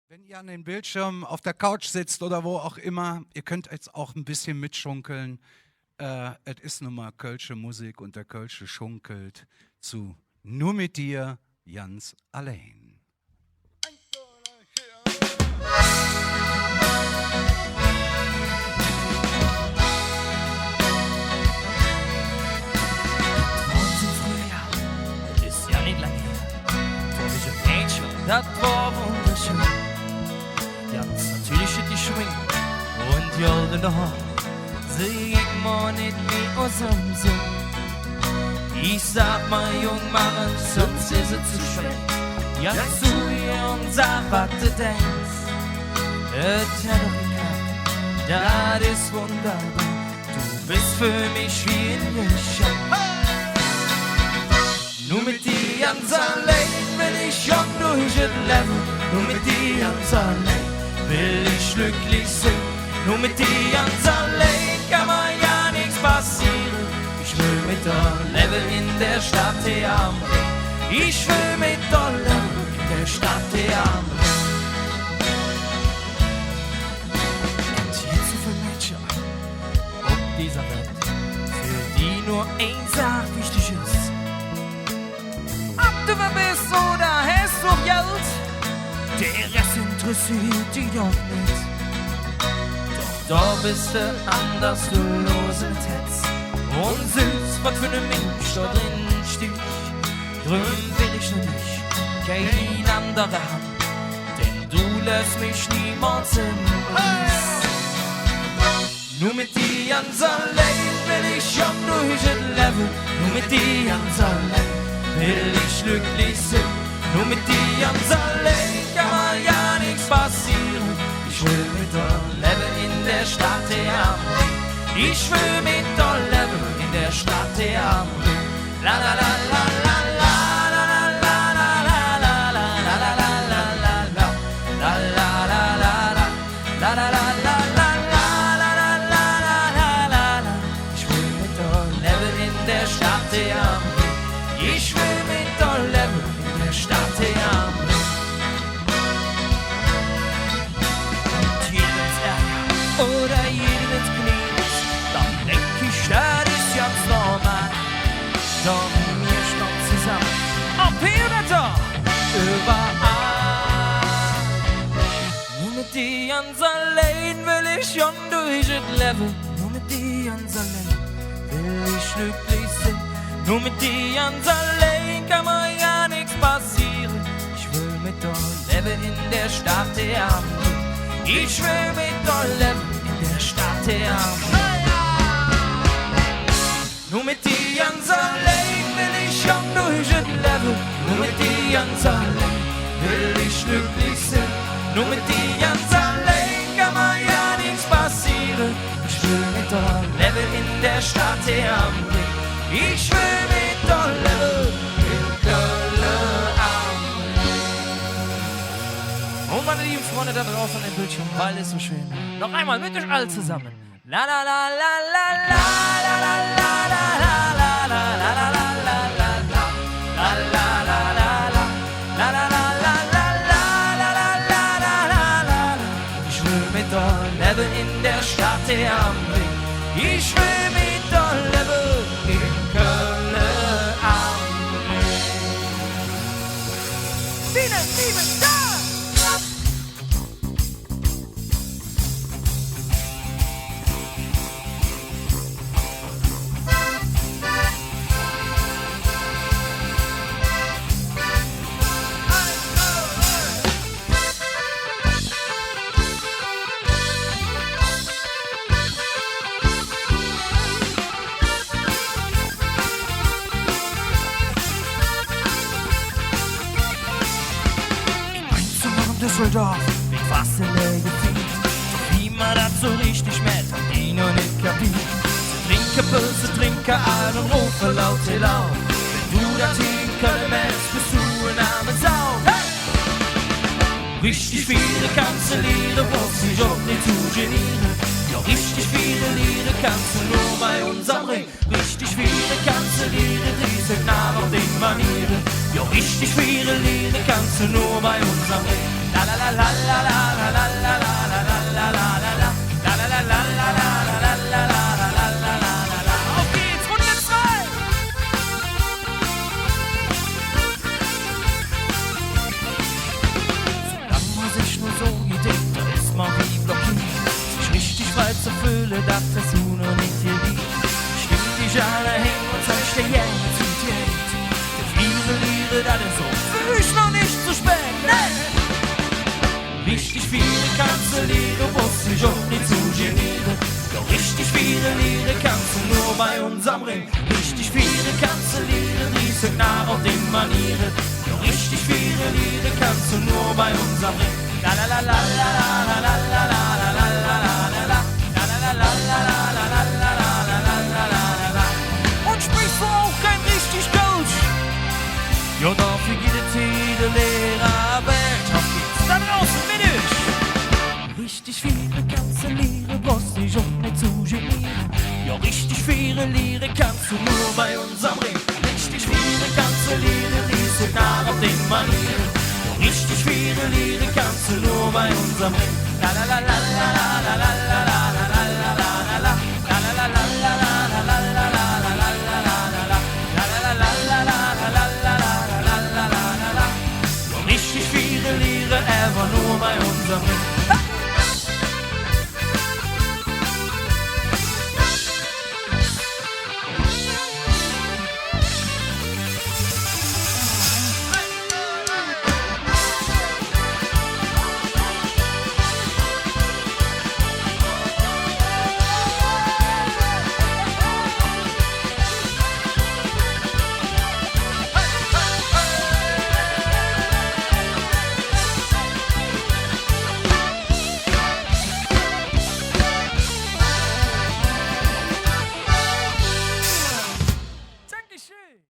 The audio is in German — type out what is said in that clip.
Wenn ihr an den Bildschirmen auf der Couch sitzt oder wo auch immer, ihr könnt jetzt auch ein bisschen mitschunkeln. Es ist nun mal Kölsche Musik und der Kölsche schunkelt zu Nur mit dir, ganz allein. Ist ja nicht lange her, vor diesem Mädchen, das war wunderschön. Ganz natürlich steht die Schwing und goldene Haar, seh ich mal nicht wie aus dem Sinn. Ich sag mal, Jung, Mann, sonst ist es zu spät. Ja, zu ihr und sag, was du denkst. Es hat doch geklappt, das ist wunderbar. Du bist für mich wie ein Geschenk. Nur mit dir ganz allein will ich schon durch das Leben. Nur mit dir ganz allein will ich glücklich sein. Nur mit dir ganz allein kann mir ja nichts passieren. Ich will mit dir leben in der Stadt, die am Ring. Ich will mit dir leben in der Stadt, die am Ring. Und hier so viele Mädchen auf dieser Welt, für die nur eine Sache wichtig ist. Ob du wer bist oder hast du Geld, der Rest interessiert dich doch nicht. Doch da bist du anders, du lose mit Hetz. Und süß, was für ne Mensch da drin steht. Drum will ich nur dich, kein andere Hand, denn du lässt mich niemals im Preis. Nur mit dir ganz allein will ich schon durch das Leben. Nur mit dir ganz allein will ich glücklich sein. Nur mit dir ganz allein kann mir ja nichts passieren. Ich will mit dir leben in der Stadt, die am Ring. Ich will mit dir leben in der Stadt, die am Ring. La la la la la la la la la la la la la la la la la la. Ich will mit dir leben in der Stadt, die am Ring. Ich will mit dir leben in der Stadt, die am Ring. Oder jeden ins Knie ist, dann denk ich, das ist ganz normal. Doch wir stehen zusammen, ob hier oder da, überall. Nur mit dir ganz allein will ich schon durch das Leben. Nur mit dir ganz allein will ich glücklich sein. Nur mit dir ganz allein kann mir ja nichts passieren. Ich will mit dir leben in der Stadt, die am Ring. Ich will mit dir leben in der Stadt, die am Ring. Nur mit dir ganz allein will ich schon durch das Leben. Nur mit dir ganz allein will ich glücklich sein. Nur mit dir ganz allein kann mir ja nichts passieren. Ich will mit dir leben in der Stadt, die am Ring. Ich will mit dir leben in Köln am Ring. Und meine lieben Freunde da draußen an den Bildschirm, weil es so schön ist. Noch einmal mit euch alle zusammen. La la la la la la la la la la la la la la la la. Ich will mit dir leben in der Stadt, die am Ring. Ich will mit dir leben in Köln am Ring. Biene, Liebe, da! Düsseldorf, mit fast in der Gefühl. Wie man das so richtig merkt, hat die noch nicht kapiert. Sie trinken Pilze, trinken Al und rufen laut Helau. Wenn du das hinköln merkst, bist du ein arme Sau. Hey! Richtig viele kannst du lernen, brauchst dich auch nicht zu genieren. Ja, richtig viele Lieder kannst du nur bei uns am Ring. Richtig viele kannst du lernen, die sind nah auf den Manieren. Ja, richtig viele Lieder kannst du nur bei uns am Ring. La la la la la la la la la la la la la la la la. La la la la la la la la la la la la la la. Auf geht's, Runde 2! Solange man sich nur so gedeckt, da ist man wie blockiert. Sich richtig frei zu fühlen, das du noch nicht hier liegt. Stimmt dich alle hängen und zeigst dir jetzt und jetzt. Der viele Liebe, das ist so, für mich noch nicht zu spät, ne? Richtig viele kannst du Lieder, musst dich auch nicht zu genieren. Doch richtig viele Lieder kannst du nur bei uns am Ring. Richtig viele kannst du Lieder, die sind nah auf den Manieren. Doch richtig viele Lieder kannst du nur bei uns am Ring. La la la la la la la la la la la la la la. La la la la la la la la la la la la la la. Und sprichst du auch kein richtig Coach? Ja, dafür geht es jede Lehrer Welt. Auf geht's da draußen mit euch. Richtig viele kannst du Lieder, brauchst dich auch nicht zu genieren. Ja, richtig viele Lieder kannst du nur bei uns am Ring. Richtig viele kannst du Lieder, die sind nah auf den Manieren. Ja, richtig viele Lieder kannst du nur bei uns am Ring. La la la la la la la la la la la la la la la. La la la la la la la la la la la la la la la. La la la la la la la la la la la la la la. Ja, richtig viele Lieder, einfach nur bei uns am Ring.